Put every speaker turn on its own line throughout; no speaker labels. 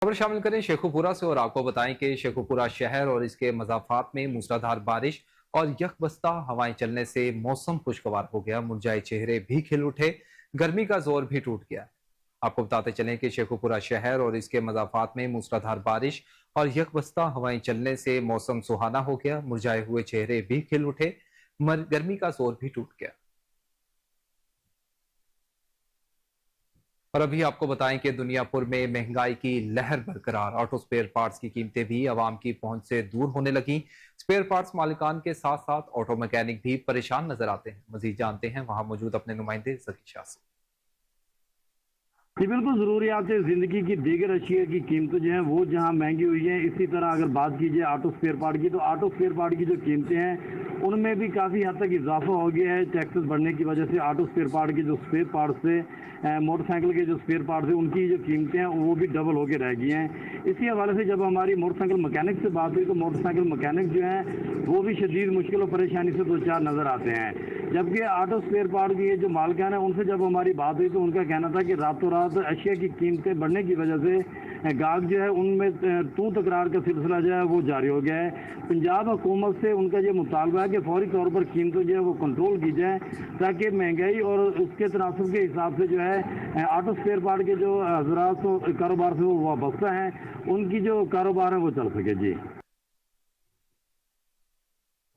खबर शामिल करें शेखुपुरा से और आपको बताएं कि शेखुपुरा शहर और इसके मज़ाफ़ात में मूसलाधार बारिश और यकबस्ता हवाएं चलने से मौसम खुशगवार हो गया। मुरझाए चेहरे भी खिल उठे, गर्मी का जोर भी टूट गया। आपको बताते चलें कि शेखुपुरा शहर और इसके मज़ाफ़ात में मूसलाधार बारिश और यकबस्ता हवाएं चलने से मौसम सुहाना हो गया। मुरझाए हुए चेहरे भी खिल उठे, गर्मी का जोर भी टूट गया। और अभी आपको बताएं कि दुनियापुर में महंगाई की लहर बरकरार। ऑटो स्पेयर पार्ट्स की कीमतें भी आवाम की पहुंच से दूर होने लगी। स्पेयर पार्ट्स मालिकान के साथ साथ ऑटो मैकेनिक भी परेशान नजर आते हैं। मजीद जानते हैं वहां मौजूद अपने नुमाइंदे जकी शाह से।
जी बिल्कुल, ज़रूरियात ज़िंदगी की दीगर अशिया की कीमतें जो हैं वो जहाँ महंगी हुई हैं, इसी तरह अगर बात कीजिए ऑटो स्पेयर पार्ट की, तो ऑटो स्पेयर पार्ट की जो कीमतें हैं उनमें भी काफ़ी हद तक इजाफा हो गया है। टैक्सेस बढ़ने की वजह से ऑटो स्पेयर पार्ट के जो स्पेयर पार्ट्स थे, मोटरसाइकिल के जो स्पेयर पार्ट्स थे, उनकी जो कीमतें हैं वो भी डबल होकर रह गई हैं। इसी हवाले से जब हमारी मोटरसाइकिल मैकेनिक से बात हुई तो मोटरसाइकिल मैकेनिक जो हैं वो भी शदीद मुश्किल और परेशानी से दो चार नज़र आते हैं। जबकि ऑटो स्पेयर पार्ट के जो मालिकान हैं उनसे जब हमारी बात हुई तो उनका कहना था कि रातों रात अशिया की कीमतें बढ़ने की वजह से गाहक जो है उनमें तू तकरार का सिलसिला जो है वो जारी हो गया है। पंजाब हुकूमत से उनका ये मुतालबा है कि फौरी तौर पर कीमतें जो है वो कंट्रोल की जाए, ताकि महंगाई और उसके तनासब के हिसाब से जो है ऑटो स्पेयर पार्ट के जो हजरात कारोबार से वो वाबस्ता हैं उनकी जो कारोबार है वो चल सके। जी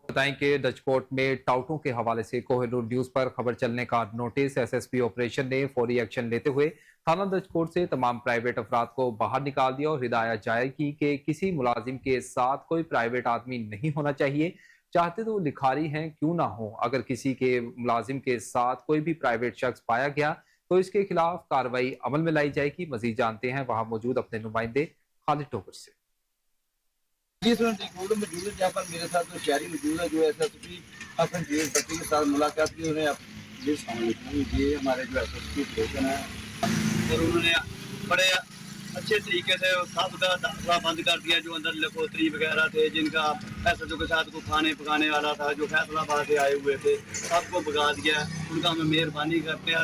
बताएं कि डचकोट में टाउटों के हवाले से कोहिनूर न्यूज पर खबर चलने का नोटिस। एसएसपी ऑपरेशन ने फौरी एक्शन लेते हुए थाना डचकोट से तमाम प्राइवेट अफराद को बाहर निकाल दिया और हिदायत जारी की कि किसी मुलाजिम के साथ कोई प्राइवेट आदमी नहीं होना चाहिए, चाहते तो लिखारी हैं क्यों ना हो। अगर किसी के मुलाजिम के साथ कोई भी प्राइवेट शख्स पाया गया तो इसके खिलाफ कार्रवाई अमल में लाई जाएगी। मजीद जानते हैं वहां मौजूद अपने नुमाइंदे खालिद टोकर से।
जी सर, रिकॉर्ड मौजूद है जहाँ पर मेरे साथ जो शहरी मौजूद है, जो एसएसपी हसन जेल भट्टी के साथ मुलाकात की। उन्हें ये हमारे जो एसएसपी स्टेशन है और उन्होंने बड़े अच्छे तरीके से सब का दाखिला बंद कर दिया। जो अंदर लखोत्री वगैरह थे, जिनका एसएचओ के साथ को खाने पकाने वाला था, जो फैसलाबाद से आए हुए थे, सबको भगा दिया। उनका हम मेहरबानी करते हैं,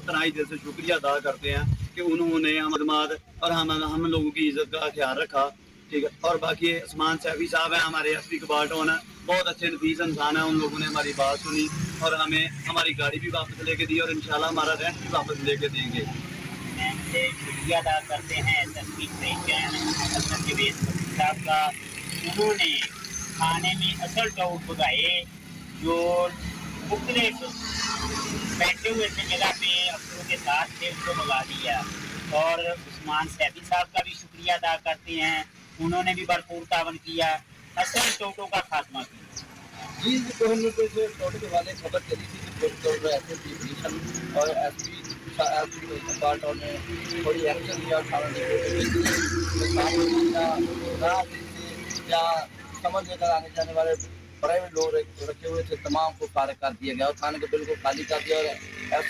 तनाई दिल से शुक्रिया अदा करते हैं कि उन्होंने हमारे और हम लोगों की इज्जत का ख्याल रखा। ठीक है। और बाकी उस्मान सैफी साहब हैं, हमारे एसपी कबाल्टोन है, बहुत अच्छे नफीस इंसान है। उन लोगों ने हमारी बात सुनी और हमें हमारी गाड़ी भी वापस लेके दी और इंशाल्लाह हमारा रेंट भी वापस लेके देंगे।
से शुक्रिया अदा करते हैं एसएसपी हसन जवेद साहब का। उन्होंने खाने में असल टाउट भगाए, जो मुख्तलिफ बैठे हुए थे जगह पे अफसरों के साथ थे, उनको भगा दिया। और उस्मान सैफी साहब का भी शुक्रिया अदा करते हैं, उन्होंने भी भरपूर तावन किया, असल टोटों का खात्मा किया।
जी कोहिनूर से टोटो के वाले खबर चली थी कि एसएसपी और एसपी कबाल्टोन ने थोड़ी एक्शन लिया या समझ लेकर आने जाने वाले प्राइवेट लोग रखे हुए थे, तमाम को फारिग कर दिया गया और थाने को बिल्कुल खाली कर दिया। और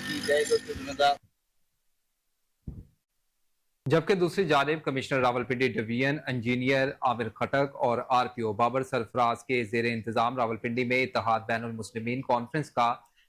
की जाएगी उसके जिम्मेदार।
जबकि दूसरी जानिब commissioner Rawalpindi division engineer Aamir Khattak और आरपीओ बाबर सरफराज के जेर इंतजाम रावलपिंडी में इत्तेहाद बैनुल मुस्लिमीन कॉन्फ्रेंस का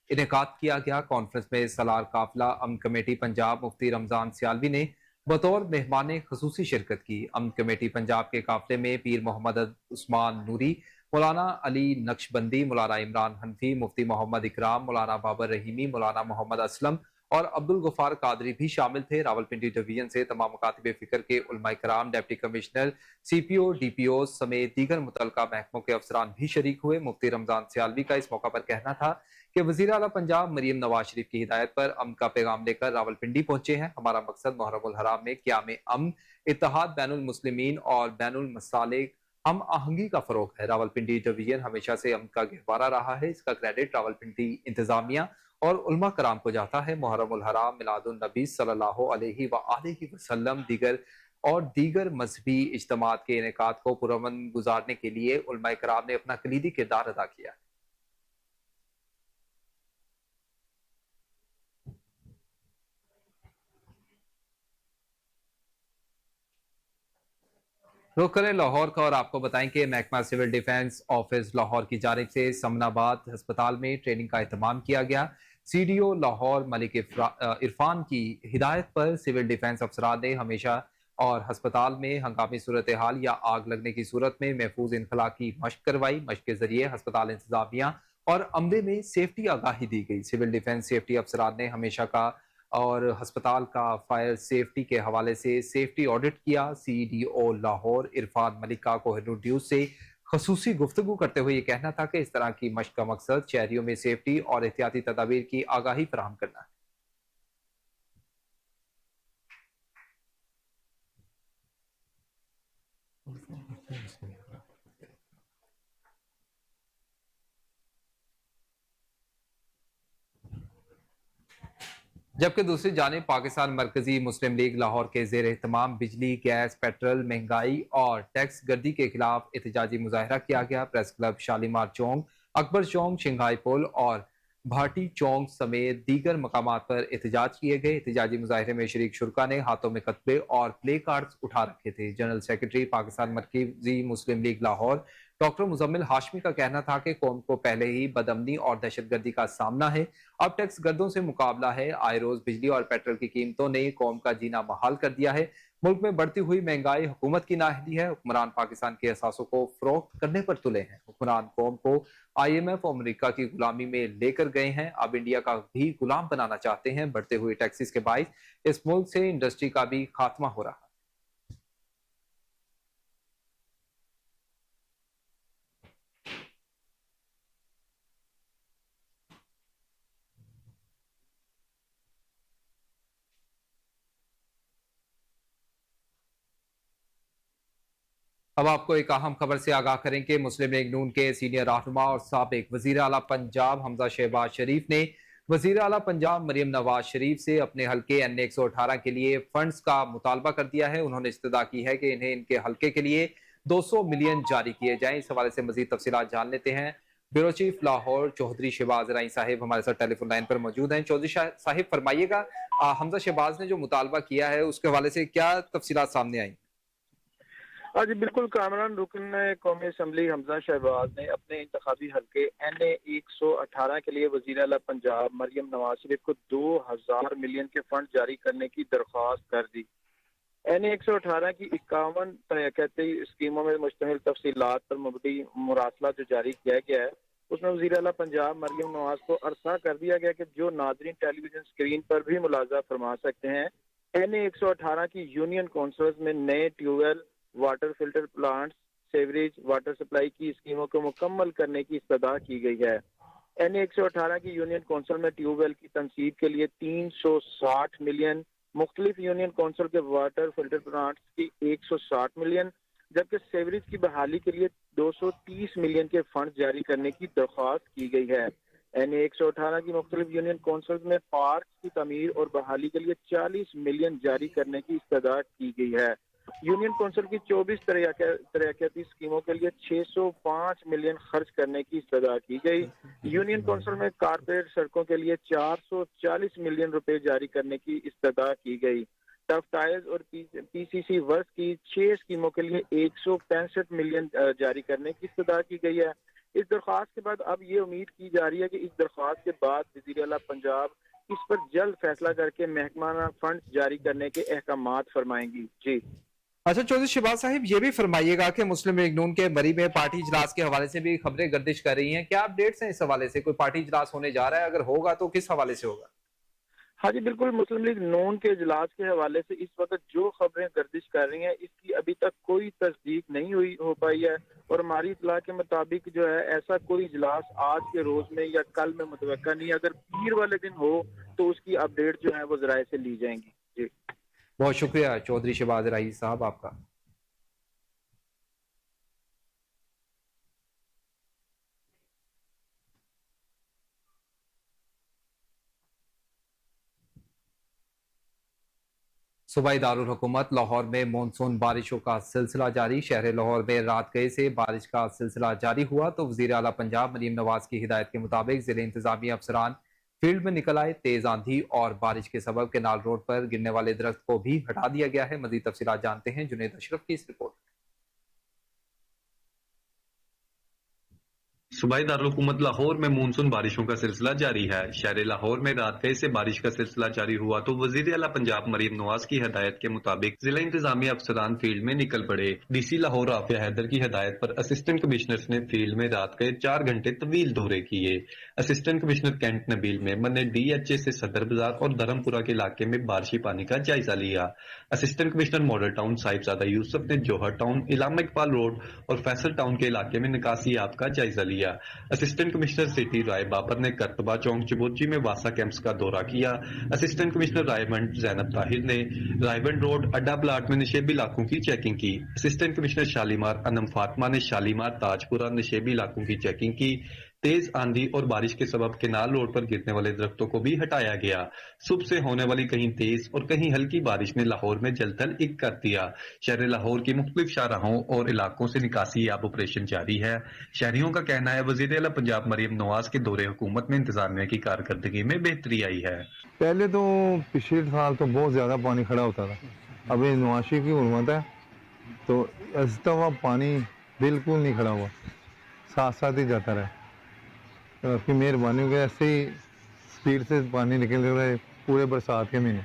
इनेकाद किया गया। कॉन्फ्रेंस में सलार काफिला अमन कमेटी पंजाब मुफ्ती रमजान सियालवी ने बतौर मेहमान खसूसी शिरकत की। अमन कमेटी पंजाब के काफिले में पीर मोहम्मद उस्मान नूरी, मौलाना अली नक्शबंदी, मौलाना इमरान हनफी, मुफ्ती मोहम्मद इकराम, मौलाना बाबर रहीमी, मौलाना मोहम्मद असलम और अब्दुल गफार कादरी भी शामिल थे। रावलपिंडी डिवीजन से तमाम मुकातिब फिक्र के उलमा कराम, डिप्टी कमिश्नर, सीपीओ, डीपीओ समेत दीगर मुतलका महकमों के अफसरान भी शरीक हुए। मुफ्ती रमजान सियालवी का इस मौका पर कहना था कि वजीर आला पंजाब मरीम नवाज शरीफ की हिदायत पर अमन का पैगाम लेकर रावलपिंडी पहुंचे हैं। हमारा मकसद मुहर्रमुल हराम में क़याम अमन, इत्तेहाद बैनुल मुस्लिमीन और बैनुल मसालिक हम आहंगी का फरोग है। रावलपिंडी डिवीजन हमेशा से अमन का गहवारा रहा है। इसका क्रेडिट रावलपिंडी इंतजामिया और उलमा कराम को जाता है। मुहर्रमुल हराम, मिलादुन नबी सल्लल्लाहु अलैहि वसल्लम दीगर मजहबी इज्तिमात के इनेकाद को पुरअमन गुजारने के लिए उलमा कराम ने अपना कलीदी किरदार अदा किया। रुक करें लाहौर का और आपको बताएं कि महकमा सिविल डिफेंस ऑफिस लाहौर की जानिब से समनाबाद अस्पताल में ट्रेनिंग का एहतमाम किया गया। CDO लाहौर मलिक इरफान की हिदायत पर सिविल डिफेंस अफसरान ने हमेशा और हस्पताल में हंगामी सूरत हाल या आग लगने की सूरत में महफूज इनखला की मशक करवाई। मशक के जरिए हस्पताल इंतजामिया और अमले में सेफ्टी आगाही दी गई। सिविल डिफेंस सेफ्टी अफसरान ने हमेशा का और हस्पताल का फायर सेफ्टी के हवाले से सेफ्टी ऑडिट किया। CDO लाहौर इरफान मलिक का कोहिनूर न्यूज से खसूसी गुफ्तगू करते हुए ये कहना था कि इस तरह की मशक का मकसद शहरियों में सेफ्टी और एहतियाती तदाबीर की आगाही फराहम करना है। जबकि दूसरी जानिब पाकिस्तान मरकजी मुस्लिम लीग लाहौर के जेर एहतमाम बिजली, गैस, पेट्रोल महंगाई और टैक्स गर्दी के खिलाफ एहतजाजी मुजाहरा किया गया। प्रेस क्लब, शालीमार चौक, अकबर चौक, शिंघाई पुल और भाटी चौक समेत दीगर मकामात पर एहतजाज किए गए। एहतजाजी मुजाहरे में शरीक शुरका ने हाथों में कतबे और प्ले कार्ड्स उठा रखे थे। जनरल सेक्रेटरी पाकिस्तान मरकजी मुस्लिम लीग लाहौर डॉक्टर मुजम्मिल हाशमी का कहना था कि कौम को पहले ही बदअमनी और दहशतगर्दी का सामना है, अब टैक्स गर्दों से मुकाबला है। आए रोज बिजली और पेट्रोल की कीमतों ने कौम का जीना महाल कर दिया है। मुल्क में बढ़ती हुई महंगाई हुकूमत की नाअहली है। हुक्मरान पाकिस्तान के असासों को फरोख्त करने पर तुले हैं। हुक्मरान कौम को IMF और अमेरिका की गुलामी में लेकर गए हैं, अब इंडिया का भी गुलाम बनाना चाहते हैं। बढ़ते हुए टैक्सेस के बाइस इस मुल्क से इंडस्ट्री का भी खात्मा हो रहा है। अब आपको एक अहम खबर से आगाह करें कि मुस्लिम लीग नून के सीनियर रहनुमा और साबिक वजीर आला पंजाब हमजा शहबाज शरीफ ने वजीर आला पंजाब मरियम नवाज शरीफ से अपने हल्के NA 118 के लिए फंड्स का मुतालबा कर दिया है। उन्होंने इस्तदा की है कि इन्हें इनके हल्के के लिए 200 मिलियन जारी किए जाएं। इस हवाले से मजीद तफसीलात जान लेते हैं। ब्यूरो चीफ लाहौर चौधरी शहबाज राई साहिब हमारे साथ टेलीफोन लाइन पर मौजूद हैं। चौधरी साहिब फरमाइएगा, हमजा शहबाज ने जो मुतालबा किया है उसके हवाले से क्या तफसीलात सामने आई?
आज बिल्कुल कामरान रुकन कौमी असम्बली हमजा शहबाज ने अपने इंतखाबी हल्के NA 118 के लिए वजीर आला पंजाब मरियम नवाज शरीफ को 2000 मिलियन के फंड जारी करने की दरख्वास्त कर दी। NA 118 की 51 तरक्याती स्कीमों में मुश्तमिल तफसीलात पर मबनी मुरासला जो जारी किया गया है उसमें वजीर आला पंजाब मरियम नवाज को अरसा कर दिया गया कि जो नादरीन टेलीविजन स्क्रीन पर भी मुलाजा फरमा सकते हैं। NA 118 की यूनियन काउंसिल्स में नए tubewell, water filter plants, sewerage water supply की स्कीमों को मुकम्मल करने की इस्तदा की गई है। NA 118 की यूनियन काउंसिल में ट्यूबवेल की तनसीब के लिए 360 मिलियन, मुख्तलिफ यूनियन काउंसिल के वाटर फिल्टर प्लांट्स की 160 मिलियन, जबकि सेवरेज की बहाली के लिए 230 मिलियन के फंड जारी करने की दरख्वास्त की गई है। NA 118 की मुख्तलिफ यूनियन काउंसिल में पार्क की तमीर और बहाली के लिए 40 मिलियन जारी करने की इस्तदा की गई है। यूनियन काउंसिल की 24 तरक्याती स्कीमों के लिए 605 मिलियन खर्च करने की इस्तदा की गई। यूनियन काउंसिल में कारपोरेट सड़कों के लिए 440 मिलियन रुपए जारी करने की इस्तदा की गई। टफ टायर्स और PCC वर्क की 6 स्कीमों के लिए 165 मिलियन जारी करने की इस्तदा की गई है। इस दरख्वास्त के बाद अब ये उम्मीद की जा रही है कि इस दरख्वास्त के बाद वज़ीर आला पंजाब इस पर जल्द फैसला करके महकमाना फंड जारी करने के अहकामात फरमाएंगी। जी
अच्छा चौधरी शहबाज साहिब, ये भी फरमाइएगा कि मुस्लिम लीग नून के मरी में पार्टी इजलास के हवाले से भी खबरें गर्दिश कर रही हैं, क्या अपडेट्स हैं इस हवाले से? कोई पार्टी इजलास होने जा रहा है? अगर होगा तो किस हवाले से होगा?
हाँ जी बिल्कुल, मुस्लिम लीग नून के इजलास के हवाले से इस वक्त जो खबरें गर्दिश कर रही हैं इसकी अभी तक कोई तस्दीक नहीं हो पाई है और हमारी इतला के मुताबिक जो है ऐसा कोई इजलास आज के रोज में या कल में मुतवक्का नहीं। अगर पीर वाले दिन हो तो उसकी अपडेट जो है वो जराए से ली जाएंगी। जी
बहुत शुक्रिया चौधरी शहबाज राही साहब आपका। सूबाई दारुल हुकूमत लाहौर में मानसून बारिशों का सिलसिला जारी। शहर लाहौर में रात गए से बारिश का सिलसिला जारी हुआ तो वजीर आला पंजाब मरीम नवाज की हिदायत के मुताबिक जिले इंतजामिया अफसरान फील्ड में निकल आए। तेज आंधी और बारिश के सबब केनाल रोड पर गिरने वाले दरख्त को भी हटा दिया गया है। मजीद तफसीलात जानते हैं जुनैद अशरफ की इस रिपोर्ट।
सूबाई दारुल-हुकूमत लाहौर में मानसून बारिशों का सिलसिला जारी है। शहर लाहौर में रात गए से बारिश का सिलसिला जारी हुआ तो वजीर आला पंजाब मरीम नवाज की हदायत के मुताबिक जिला इंतजामिया अफसरान फील्ड में निकल पड़े। डीसी लाहौर आफिया हैदर की हदायत पर असिस्टेंट कमिश्नर्स ने फील्ड में रात गए 4 घंटे तवील दौरे किए। Assistant commissioner cantt Nabeel Memon ने DHA से सदर बाजार और धर्मपुरा के इलाके में बारिशी पानी का जायजा लिया। Assistant commissioner model town Sahibzada Yusuf ने जौहर टाउन, इलामा इकबाल रोड और फैसल टाउन के इलाके में निकासी आप का जायजा लिया। असिस्टेंट कमिश्नर सिटी राय बाबर ने करतबा चौक चिबोची में वासा कैंप्स का दौरा किया। असिस्टेंट कमिश्नर रायवंड जैनब ताहिर ने रायवंड रोड अड्डा प्लाट में नशेबी इलाकों की चेकिंग की। असिस्टेंट कमिश्नर शालीमार अनम फातिमा ने शालीमार ताजपुरा नशेबी इलाकों की चेकिंग की। तेज आंधी और बारिश के सबब केनाल रोड पर गिरने वाले दरख्तों को भी हटाया गया। सुबह से होने वाली कहीं तेज और कहीं हल्की बारिश ने लाहौर में जलथल एक कर दिया। शहर लाहौर की मुख्तलिफ शाहराहों और इलाकों से निकासी आब ऑपरेशन जारी है। शहरियों का कहना है वजीर आला पंजाब मरीम नवाज के दौरे हुकूमत में इंतजामिया की कारकर्दगी में बेहतरी आई है।
पहले तो पिछले साल तो बहुत ज्यादा पानी खड़ा होता था, अब ये नवाशी की हुकूमत है तो इस दफा पानी बिल्कुल नहीं खड़ा हुआ, साथ साथ ही जाता रहा। तो आपकी मेहरबानी हो ऐसे ही स्पीड से पानी निकल रहा है पूरे बरसात के महीने।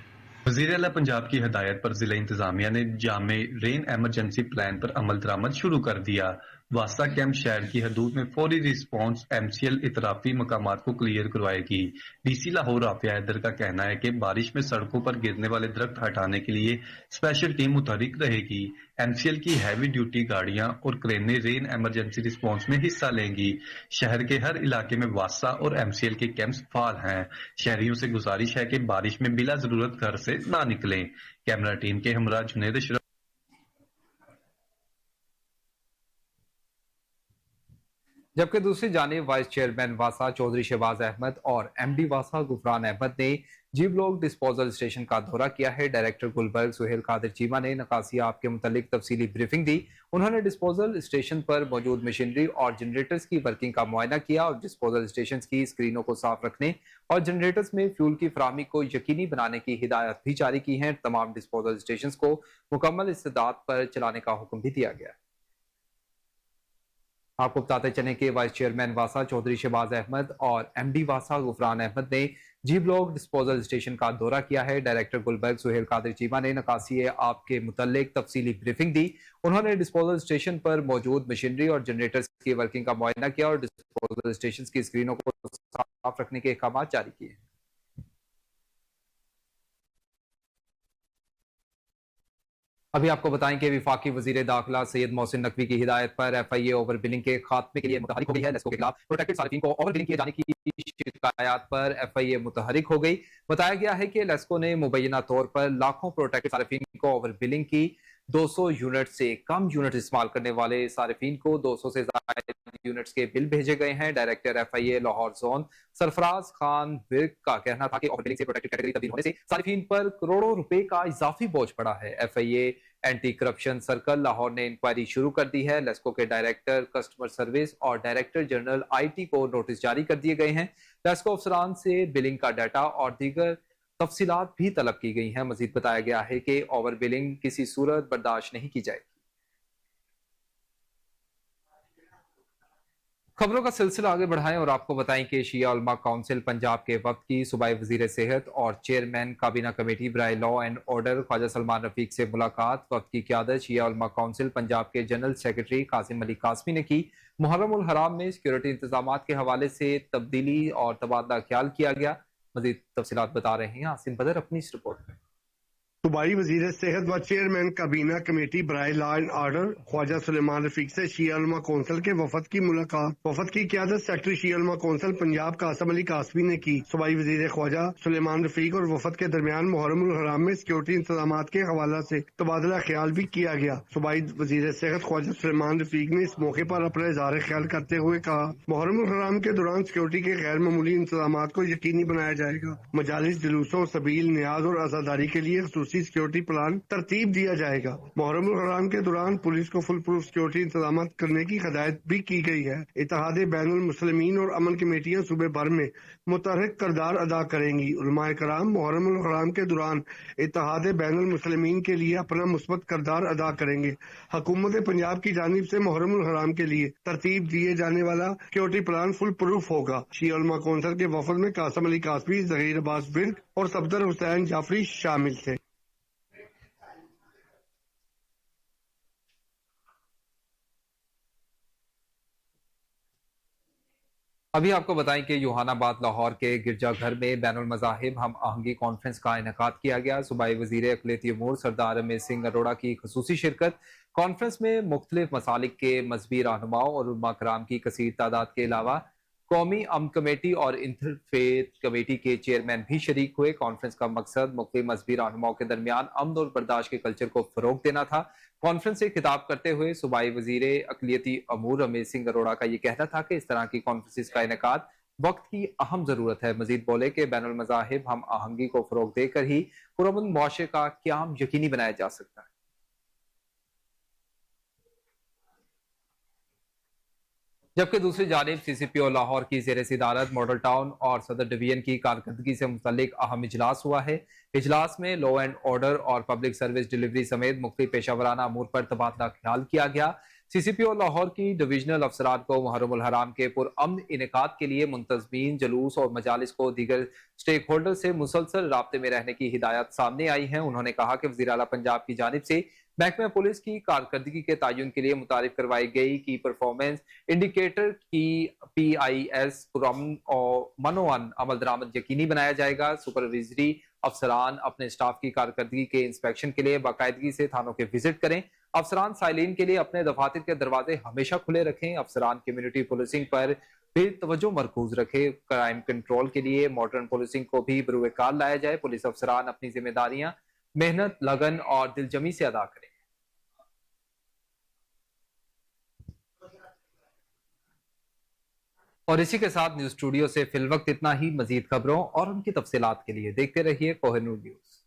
वजीर आला पंजाब की हदायत पर जिला इंतजामिया ने जामे रेन एमरजेंसी प्लान पर अमल दरामद शुरू कर दिया। वासा कैंप शहर की हदूद में फौरी रिस्पॉन्स MCL इतराफी मकामात को क्लियर करवाएगी। डीसी लाहौर आफिया हैदर का कहना है कि बारिश में सड़कों पर गिरने वाले दरख्त हटाने के लिए स्पेशल टीम मुतहरिक रहेगी। MCL की हैवी ड्यूटी गाड़ियां और क्रेनें रेन एमरजेंसी रिस्पॉन्स में हिस्सा लेंगी। शहर के हर इलाके में वासा और MCL के कैंप्स फाल हैं। शहरियों से गुजारिश है कि बारिश में बिला जरूरत घर से ना निकलें। कैमरा टीम के हमरा जुनेद अशरफ।
जबकि दूसरी जानिब वाइस चेयरमैन वासा चौधरी शहबाज अहमद और MD वासा गुफरान अहमद ने जी ब्लॉक डिस्पोजल स्टेशन का दौरा किया है। डायरेक्टर गुलबर्ग सुहेल कादिर चीमा ने नकासी आप के मुतालिक तफसीली ब्रीफिंग दी। उन्होंने डिस्पोजल स्टेशन पर मौजूद मशीनरी और जनरेटर्स की वर्किंग का मुआयना किया और डिस्पोजल स्टेशन की स्क्रीनों को साफ रखने और जनरेटर्स में फ्यूल की फराहमी को यकीनी बनाने की हिदायत भी जारी की हैं। तमाम डिस्पोजल स्टेशन को मुकम्मल इस्तेदाद पर चलाने का हुक्म भी दिया गया। आपको बताते चलें कि वाइस चेयरमैन वासा चौधरी शहबाज अहमद और MD वासा गुफरान अहमद ने जी ब्लॉक डिस्पोजल स्टेशन का दौरा किया है। डायरेक्टर गुलबर्ग सुहेल कादिर चीमा ने नकासी आप के मुतालिक तफसीली ब्रीफिंग दी। उन्होंने डिस्पोजल स्टेशन पर मौजूद मशीनरी और जनरेटर्स की वर्किंग का मुआयना किया और डिस्पोजल स्टेशन की स्क्रीनों को साफ रखने के अहकाम जारी किए। अभी आपको बताएं कि विफाकी वजीर दाखिला सैयद मोहसिन नकवी की हिदायत पर FIA ओवर बिलिंग के खात्मे के लिए मुतहरिक हो गई है। लेस्को के खिलाफ प्रोटेक्टेड सार्फिन को ओवर बिलिंग किए जाने की शिकायत पर FIA मुतहरिक हो गई। बताया गया है कि लेस्को ने मुबैना तौर पर लाखों प्रोटेक्टेड सार्फिन को ओवर बिलिंग की। 200 यूनिट से कम यूनिट इस्तेमाल करने वाले सार्फिन को 200 से ज्यादा यूनिट्स के बिल भेजे गए हैं। Director FIA Lahore zone Sarfaraz Khan Virk का कहना था कि ओवर बिलिंग से प्रोटेक्टेड कैटेगरी तब्दील होने से सार्फिन पर करोड़ों रुपए का इजाफी बोझ पड़ा है। FIA anti corruption circle Lahore ने इंक्वायरी शुरू कर दी है। लेस्को के डायरेक्टर कस्टमर सर्विस और डायरेक्टर जनरल IT को नोटिस जारी कर दिए गए हैं। लेस्को अफसरान से बिलिंग का डाटा और दीगर तफसीलात भी तलब की गई हैं। मजीद बताया गया है कि ओवर बिलिंग किसी सूरत बर्दाश्त नहीं की जाएगी। खबरों का सिलसिला आगे बढ़ाएं और आपको बताएं कि शिया उलमा काउंसिल पंजाब के वक्त की सूबाई वजीर सेहत और चेयरमैन काबीना कमेटी बराए law and order Khawaja Salman Rafique से मुलाकात। वक्त की क़यादत शिया उलमा काउंसिल पंजाब के जनरल सेक्रेटरी कासिम अली कासमी ने की। मुहर्रम उल हराम में सिक्योरिटी इंतजामात के हवाले से तब्दीली और तबादला ख्याल किया गया। मजीद तफसीलात बता रहे हैं आसिम बदर अपनी इस रिपोर्ट में।
सूबाई वजीर सेहत व चेयरमैन काबीना कमेटी बराए law and order Khawaja Suleman Rafique से शिया उलमा कौंसिल के वफद की मुलाकात। वफद की क़यादत सेक्रेटरी शिया उलमा कौंसिल पंजाब कासिम अली कासमी ने की। सूबाई वजीर ख्वाजा सुलेमान रफीक और वफद के दरमियान मुहर्रम उल हराम में सिक्योरिटी इंतजामात के हवाला से तबादला ख्याल भी किया गया। सूबाई वजीर सेहत ख्वाजा सुलेमान रफीक ने इस मौके पर अपना इज़हार ख्याल करते हुए कहा, मुहर्रम उल हराम के दौरान सिक्योरिटी के गैर मामूली इंतजामात को यकीनी बनाया जाएगा। मजालिस, जुलूसों, सबील, न्याज और आज़ादारी के लिए खसूसी फीसदी सिक्योरिटी प्लान तरतीब दिया जाएगा। मुहर्रम उल हराम के दौरान पुलिस को फुल प्रूफ सिक्योरिटी इंतजाम करने की हिदायत भी की गई है। इत्तेहाद बैनुल मुस्लिमीन और अमन कमेटियां सूबे भर में मुतहर्रिक किरदार अदा करेंगी। उलमाए कराम मुहर्रम उल हराम के दौरान इत्तेहाद बैनुल मुस्लिमीन के लिए अपना मुस्बत किरदार अदा करेंगे। हुकूमत पंजाब की जानिब से मुहर्रम उल हराम के लिए तरतीब दिए जाने वाला सिक्योरिटी प्लान फुल प्रूफ होगा। शिया उलमा कौंसिल के वफद में कासिम अली कासमी, जहीर अब्बास बिर्क और सफदर हुसैन जाफरी शामिल थे।
अभी आपको बताएं कि यूहानाबाद लाहौर के गिरजाघर में बैनुल मज़ाहिब हम आहंगी कॉन्फ्रेंस का इनेकाद किया गया। सूबाई वज़ीर अक़लियती अमूर सरदार रमेश सिंह अरोड़ा की ख़ुसूसी शिरकत। कॉन्फ्रेंस में मुख्तलिफ मसालिक के मजहबी रहनुमाओं और उलमा कराम की कसीर तादाद के अलावा कौमी अमन कमेटी और इंटरफेथ कमेटी के चेयरमैन भी शरीक हुए। कॉन्फ्रेंस का मकसद मुख्तलिफ मजहबी रहनुमाओं के दरमियान अमन और बर्दाश्त के कल्चर को फरोग देना था। कॉन्फ्रेंस से खिताब करते हुए सूबाई वजीर अक़लियती अमूर रमेश सिंह अरोड़ा का ये कहना था कि इस तरह की कॉन्फ्रेंस का इनेकाद वक्त की अहम जरूरत है। मजीद बोले कि बैनुल मज़ाहिब हम आहंगी को फरोग देकर ही पुरअमन मुआशरे का क़याम यकीनी बनाया जा सकता है। जबकि दूसरी जानिब CCPO लाहौर की ज़ेर सिदारत मॉडल टाउन और सदर डिवीजन की कारकर्दगी से मुतल्लिक अहम इजलास हुआ है। इजलास में लॉ एंड ऑर्डर और पब्लिक सर्विस डिलीवरी समेत मुख्तलिफ पेशावराना अमूर पर तबादला ख्याल किया गया। CCPO लाहौर की डिविजनल अफसरान को मुहर्रम उल हराम के पुरअमन इनेकाद के लिए मुंतज़मीन, जुलूस और मजालिस को दीगर स्टेक होल्डर से मुसलसल राब्ते में रहने की हिदायत सामने आई है। उन्होंने कहा कि वज़ीर आला पंजाब की जानिब से महकमा पुलिस की कारकर्दगी के तयन के लिए मुतारिफ करवाई गई की परफॉर्मेंस इंडिकेटर की PIS पुरअमन और मनोअन अमल दरामद यकीनी बनाया जाएगा। सुपरविजरी अफसरान अपने स्टाफ की कारकर्दगी के इंस्पेक्शन के लिए बाकायदगी से थानों के विजिट करें। अफसरान साइलिन के लिए अपने दफातर के दरवाजे हमेशा खुले रखें। अफसरान कम्युनिटी पुलिसिंग पर भी तवज्जो मरकूज रखे। क्राइम कंट्रोल के लिए मॉडर्न पुलिसिंग को भी बरूएकार लाया जाए। पुलिस अफसरान अपनी जिम्मेदारियां मेहनत, लगन और दिलजमी से अदा करें। और इसी के साथ न्यूज स्टूडियो से फिल वक्त इतना ही। मजीद खबरों और उनकी तफसीलात के लिए देखते रहिए कोहिनूर न्यूज।